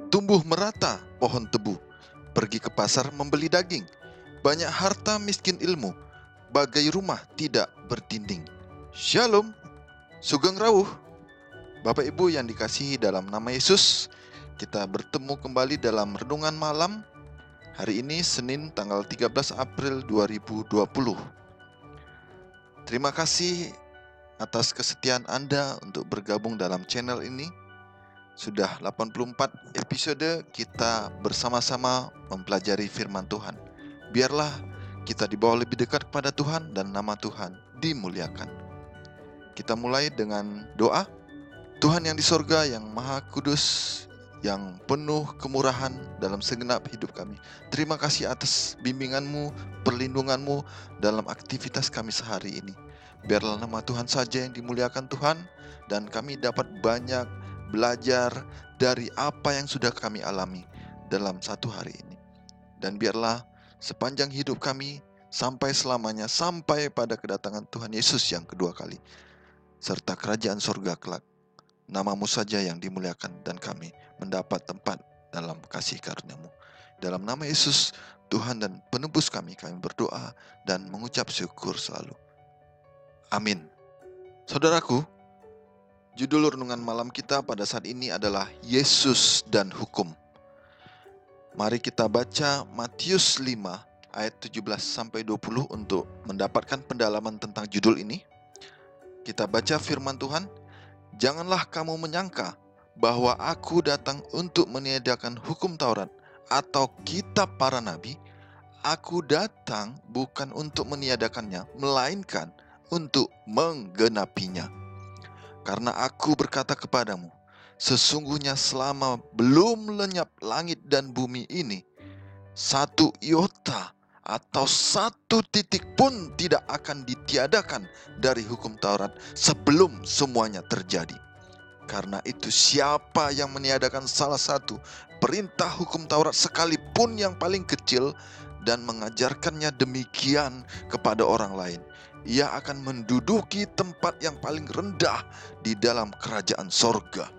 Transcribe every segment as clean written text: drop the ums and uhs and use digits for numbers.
Tumbuh merata pohon tebu, pergi ke pasar membeli daging. Banyak harta miskin ilmu, bagai rumah tidak berdinding. Shalom, sugeng rawuh. Bapak Ibu yang dikasihi dalam nama Yesus, kita bertemu kembali dalam renungan malam. Hari ini Senin tanggal 13 April 2020. Terima kasih atas kesetiaan Anda untuk bergabung dalam channel ini. Sudah 84 episode kita bersama-sama mempelajari firman Tuhan. Biarlah kita dibawa lebih dekat kepada Tuhan dan nama Tuhan dimuliakan. Kita mulai dengan doa. Tuhan yang di sorga, yang maha kudus, yang penuh kemurahan dalam segenap hidup kami. Terima kasih atas bimbingan-Mu, perlindungan-Mu dalam aktivitas kami sehari ini. Biarlah nama Tuhan saja yang dimuliakan Tuhan, dan kami dapat banyak belajar dari apa yang sudah kami alami dalam satu hari ini. Dan biarlah sepanjang hidup kami sampai selamanya, sampai pada kedatangan Tuhan Yesus yang kedua kali, serta kerajaan surga kelak, nama-Mu saja yang dimuliakan dan kami mendapat tempat dalam kasih karunia-Mu. Dalam nama Yesus, Tuhan dan penebus kami berdoa dan mengucap syukur selalu. Amin. Saudaraku, judul renungan malam kita pada saat ini adalah Yesus dan Hukum. Mari kita baca Matius 5 ayat 17-20 untuk mendapatkan pendalaman tentang judul ini. Kita baca firman Tuhan. Janganlah kamu menyangka bahwa aku datang untuk meniadakan hukum Taurat atau kitab para nabi. Aku datang bukan untuk meniadakannya, melainkan untuk menggenapinya. Karena aku berkata kepadamu, sesungguhnya selama belum lenyap langit dan bumi ini, satu iota atau satu titik pun tidak akan ditiadakan dari hukum Taurat sebelum semuanya terjadi. Karena itu siapa yang meniadakan salah satu perintah hukum Taurat sekalipun yang paling kecil dan mengajarkannya demikian kepada orang lain, ia akan menduduki tempat yang paling rendah di dalam kerajaan sorga.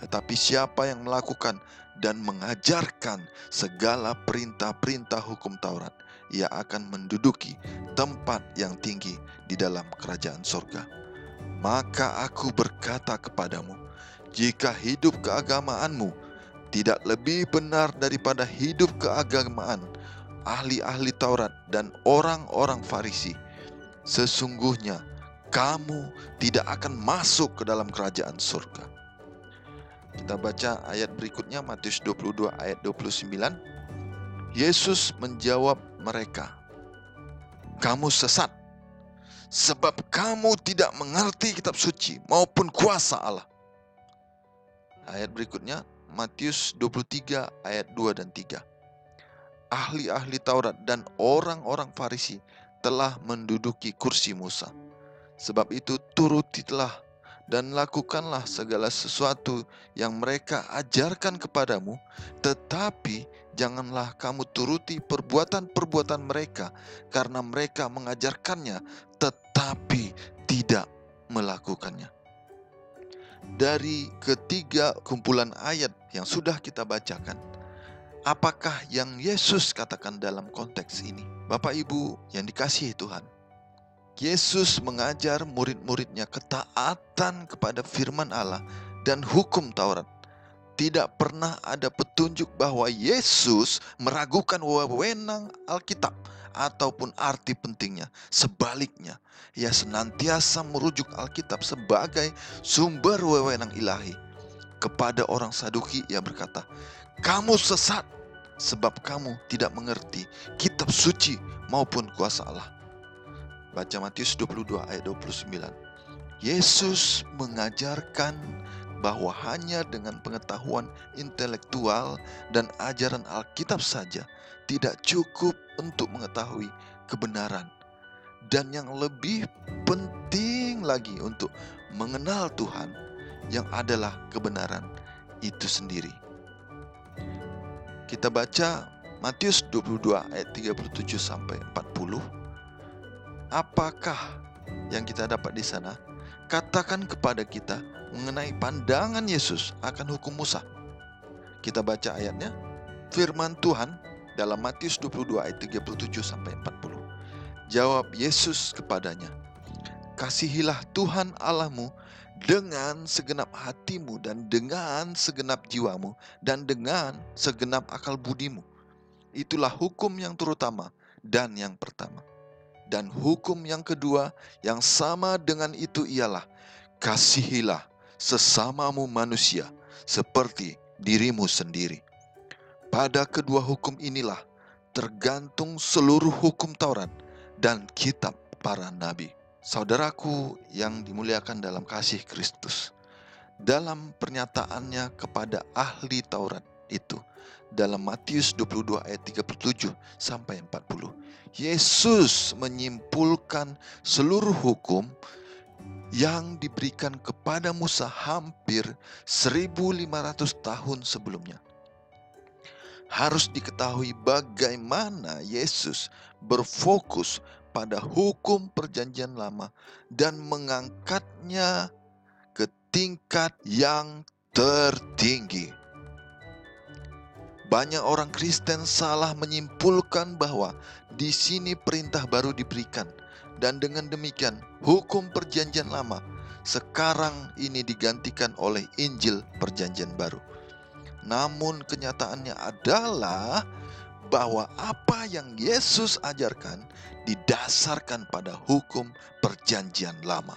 Tetapi siapa yang melakukan dan mengajarkan segala perintah-perintah hukum Taurat, ia akan menduduki tempat yang tinggi di dalam kerajaan sorga. Maka aku berkata kepadamu, jika hidup keagamaanmu tidak lebih benar daripada hidup keagamaan ahli-ahli Taurat dan orang-orang Farisi, sesungguhnya kamu tidak akan masuk ke dalam kerajaan surga. Kita baca ayat berikutnya, Matius 22 ayat 29. Yesus menjawab mereka, kamu sesat, sebab kamu tidak mengerti kitab suci maupun kuasa Allah. Ayat berikutnya, Matius 23 ayat 2 dan 3. Ahli-ahli Taurat dan orang-orang Farisi telah menduduki kursi Musa. Sebab itu turutilah dan lakukanlah segala sesuatu yang mereka ajarkan kepadamu, tetapi janganlah kamu turuti perbuatan-perbuatan mereka, karena mereka mengajarkannya tetapi tidak melakukannya. Dari ketiga kumpulan ayat yang sudah kita bacakan, apakah yang Yesus katakan dalam konteks ini? Bapak Ibu yang dikasihi Tuhan, Yesus mengajar murid-muridnya ketaatan kepada firman Allah dan hukum Taurat. Tidak pernah ada petunjuk bahwa Yesus meragukan wewenang Alkitab ataupun arti pentingnya. Sebaliknya, ia senantiasa merujuk Alkitab sebagai sumber wewenang ilahi. Kepada orang Saduki ia berkata, Kamu sesat sebab kamu tidak mengerti kitab suci maupun kuasa Allah. Baca Matius 22 ayat 29. Yesus mengajarkan bahwa hanya dengan pengetahuan intelektual dan ajaran Alkitab saja tidak cukup untuk mengetahui kebenaran. Dan yang lebih penting lagi untuk mengenal Tuhan yang adalah kebenaran itu sendiri. Kita baca Matius 22 ayat 37 sampai 40. Apakah yang kita dapat di sana? Katakan kepada kita mengenai pandangan Yesus akan hukum Musa. Kita baca ayatnya. Firman Tuhan dalam Matius 22 ayat 37 sampai 40. Jawab Yesus kepadanya, kasihilah Tuhan Allahmu dengan segenap hatimu dan dengan segenap jiwamu dan dengan segenap akal budimu. Itulah hukum yang terutama dan yang pertama. Dan hukum yang kedua yang sama dengan itu ialah, kasihilah sesamamu manusia seperti dirimu sendiri. Pada kedua hukum inilah tergantung seluruh hukum Taurat dan kitab para nabi. Saudaraku yang dimuliakan dalam kasih Kristus, dalam pernyataannya kepada ahli Taurat itu, dalam Matius 22 ayat 37 sampai 40, Yesus menyimpulkan seluruh hukum yang diberikan kepada Musa hampir 1500 tahun sebelumnya. Harus diketahui bagaimana Yesus berfokus pada hukum perjanjian lama dan mengangkatnya ke tingkat yang tertinggi. Banyak orang Kristen salah menyimpulkan bahwa di sini perintah baru diberikan, dan dengan demikian hukum perjanjian lama sekarang ini digantikan oleh Injil perjanjian baru. Namun kenyataannya adalah bahwa apa yang Yesus ajarkan didasarkan pada hukum perjanjian lama.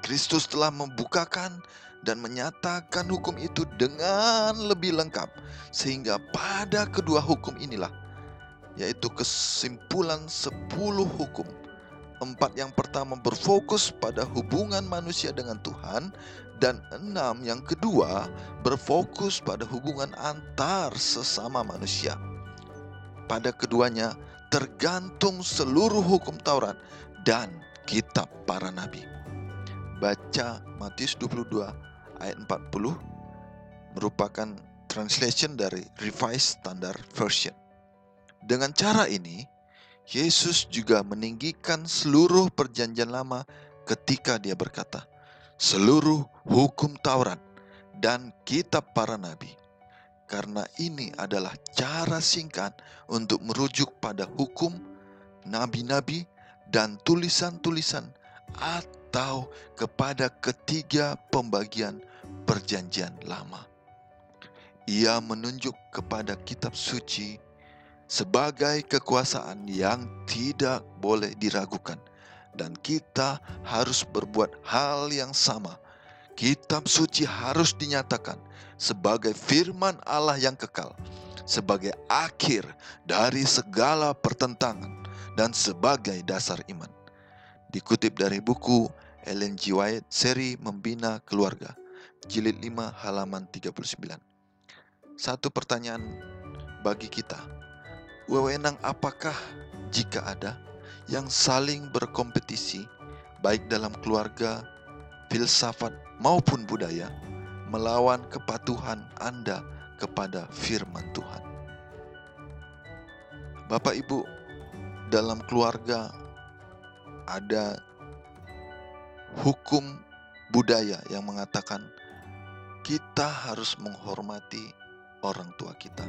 Kristus telah membukakan dan menyatakan hukum itu dengan lebih lengkap, sehingga pada kedua hukum inilah, yaitu kesimpulan 10 hukum. 4 yang pertama berfokus pada hubungan manusia dengan Tuhan, dan 6 yang kedua berfokus pada hubungan antar sesama manusia. Pada keduanya tergantung seluruh hukum Taurat dan kitab para nabi. Baca Matius 22 ayat 40 merupakan translation dari Revised Standard Version. Dengan cara ini, Yesus juga meninggikan seluruh perjanjian lama ketika dia berkata, seluruh hukum Taurat dan kitab para nabi. Karena ini adalah cara singkat untuk merujuk pada hukum, nabi-nabi, dan tulisan-tulisan atau kepada ketiga pembagian perjanjian lama. Ia menunjuk kepada kitab suci sebagai kekuasaan yang tidak boleh diragukan, dan kita harus berbuat hal yang sama. Kitab suci harus dinyatakan sebagai firman Allah yang kekal, sebagai akhir dari segala pertentangan, dan sebagai dasar iman. Dikutip dari buku Ellen G. White, seri Membina Keluarga, jilid 5 halaman 39. Satu pertanyaan bagi kita, wewenang apakah jika ada yang saling berkompetisi baik dalam keluarga, filsafat maupun budaya melawan kepatuhan Anda kepada firman Tuhan? Bapak Ibu, dalam keluarga ada hukum budaya yang mengatakan kita harus menghormati orang tua kita.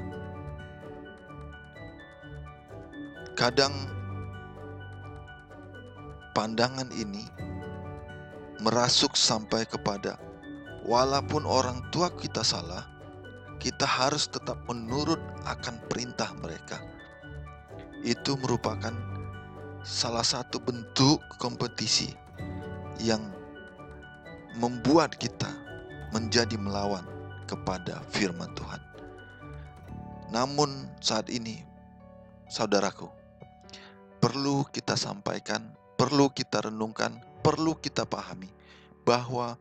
Kadang pandangan ini merasuk sampai kepada walaupun orang tua kita salah, kita harus tetap menurut akan perintah mereka. Itu merupakan salah satu bentuk kompetisi yang membuat kita menjadi melawan kepada firman Tuhan. Namun saat ini, saudaraku, perlu kita sampaikan, perlu kita renungkan, perlu kita pahami bahwa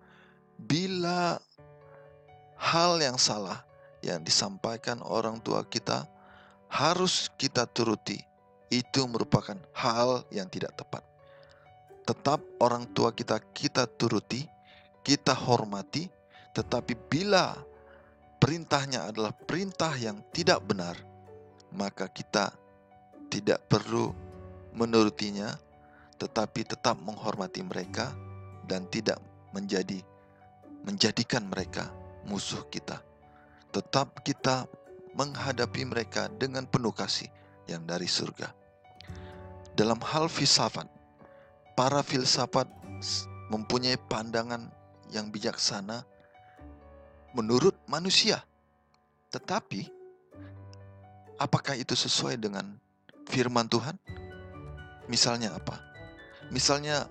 bila hal yang salah yang disampaikan orang tua kita harus kita turuti, itu merupakan hal yang tidak tepat. Tetap orang tua kita turuti, kita hormati, tetapi bila perintahnya adalah perintah yang tidak benar, maka kita tidak perlu menurutinya, tetapi tetap menghormati mereka dan tidak menjadikan mereka musuh kita. Tetap kita menghadapi mereka dengan penuh kasih yang dari surga. Dalam hal filsafat, para filsafat mempunyai pandangan yang bijaksana menurut manusia. Tetapi, apakah itu sesuai dengan firman Tuhan? Misalnya apa? Misalnya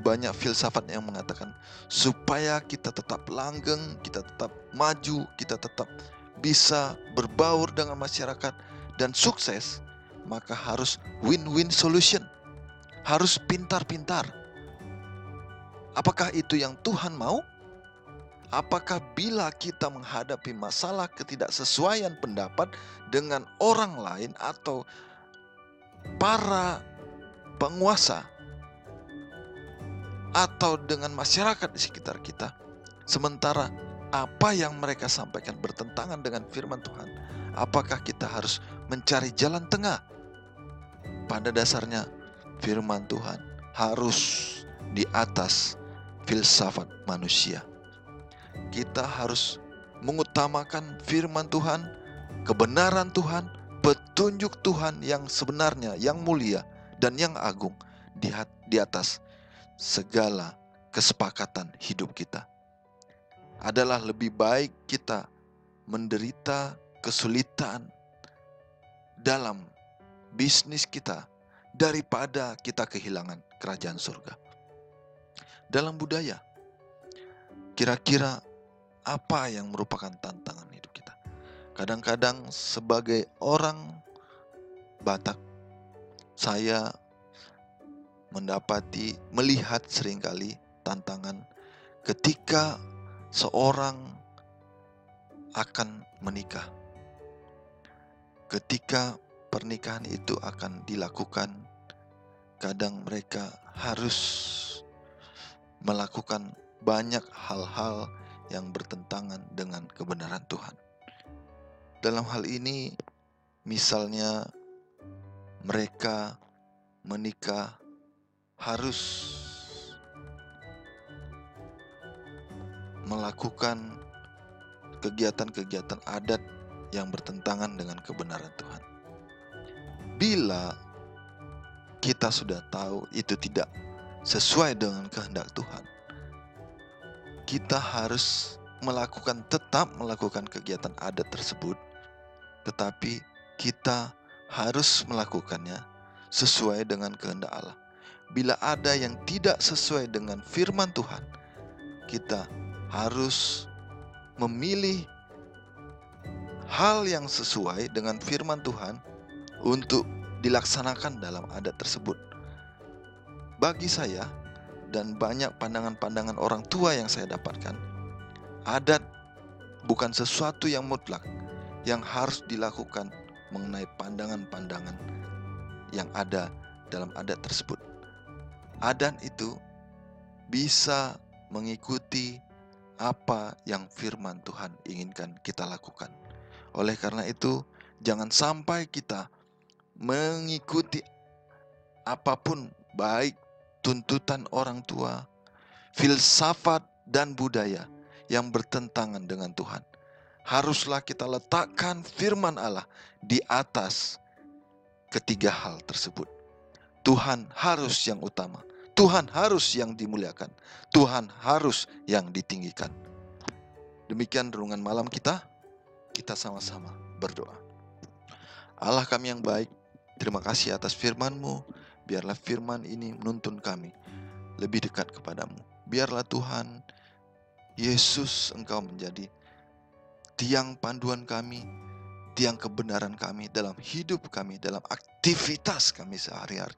banyak filsafat yang mengatakan supaya kita tetap langgeng, kita tetap maju, kita tetap bisa berbaur dengan masyarakat dan sukses, maka harus win-win solution. Harus pintar-pintar. Apakah itu yang Tuhan mau? Apakah bila kita menghadapi masalah ketidaksesuaian pendapat dengan orang lain atau para penguasa atau dengan masyarakat di sekitar kita, sementara apa yang mereka sampaikan bertentangan dengan firman Tuhan, apakah kita harus mencari jalan tengah? Pada dasarnya firman Tuhan harus di atas filsafat manusia. Kita harus mengutamakan firman Tuhan, kebenaran Tuhan, petunjuk Tuhan yang sebenarnya, yang mulia dan yang agung di atas segala kesepakatan hidup kita. Adalah lebih baik kita menderita kesulitan dalam bisnis kita daripada kita kehilangan kerajaan surga. Dalam budaya, kira-kira apa yang merupakan tantangan hidup kita? Kadang-kadang sebagai orang Batak, saya melihat seringkali tantangan ketika seorang akan menikah. Ketika pernikahan itu akan dilakukan, kadang mereka harus melakukan banyak hal-hal yang bertentangan dengan kebenaran Tuhan. Dalam hal ini, misalnya mereka menikah harus melakukan kegiatan-kegiatan adat yang bertentangan dengan kebenaran Tuhan. Bila kita sudah tahu itu tidak sesuai dengan kehendak Tuhan, kita harus tetap melakukan kegiatan adat tersebut, tetapi kita harus melakukannya sesuai dengan kehendak Allah. Bila ada yang tidak sesuai dengan firman Tuhan, kita harus memilih hal yang sesuai dengan firman Tuhan untuk dilaksanakan dalam adat tersebut. Bagi saya dan banyak pandangan-pandangan orang tua yang saya dapatkan, adat bukan sesuatu yang mutlak yang harus dilakukan mengenai pandangan-pandangan yang ada dalam adat tersebut. Adat itu bisa mengikuti apa yang firman Tuhan inginkan kita lakukan. Oleh karena itu, jangan sampai kita mengikuti apapun, baik tuntutan orang tua, filsafat dan budaya yang bertentangan dengan Tuhan. Haruslah kita letakkan firman Allah di atas ketiga hal tersebut. Tuhan harus yang utama, Tuhan harus yang dimuliakan, Tuhan harus yang ditinggikan. Demikian renungan malam kita sama-sama berdoa. Allah kami yang baik, terima kasih atas firman-Mu. Biarlah firman ini menuntun kami lebih dekat kepadamu. Biarlah Tuhan Yesus, Engkau menjadi tiang panduan kami, tiang kebenaran kami dalam hidup kami, dalam aktivitas kami sehari-hari.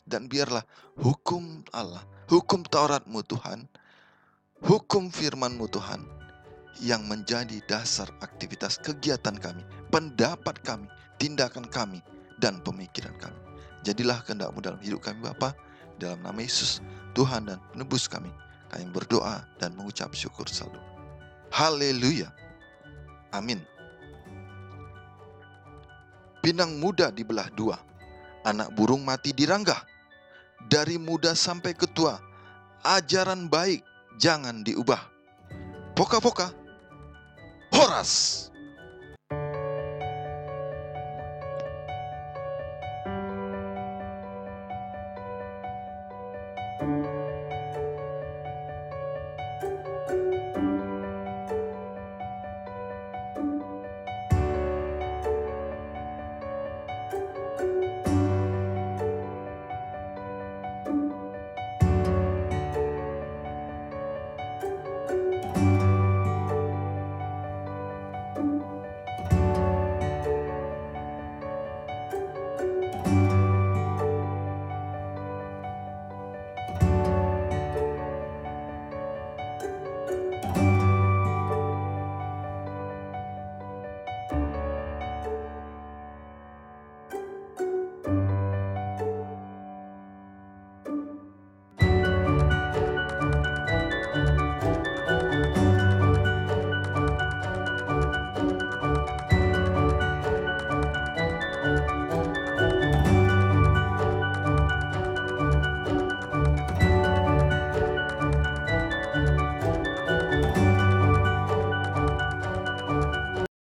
Dan biarlah hukum Allah, hukum Tauratmu Tuhan, hukum firman-Mu Tuhan, yang menjadi dasar aktivitas kegiatan kami, pendapat kami, tindakan kami, dan pemikiran kami. Jadilah kehendak-Mu dalam hidup kami Bapa, dalam nama Yesus, Tuhan dan penebus kami. Kami berdoa dan mengucap syukur selalu. Haleluya. Amin. Pinang muda dibelah dua, anak burung mati diranggah. Dari muda sampai ke tua, ajaran baik jangan diubah. Poka-poka, horas.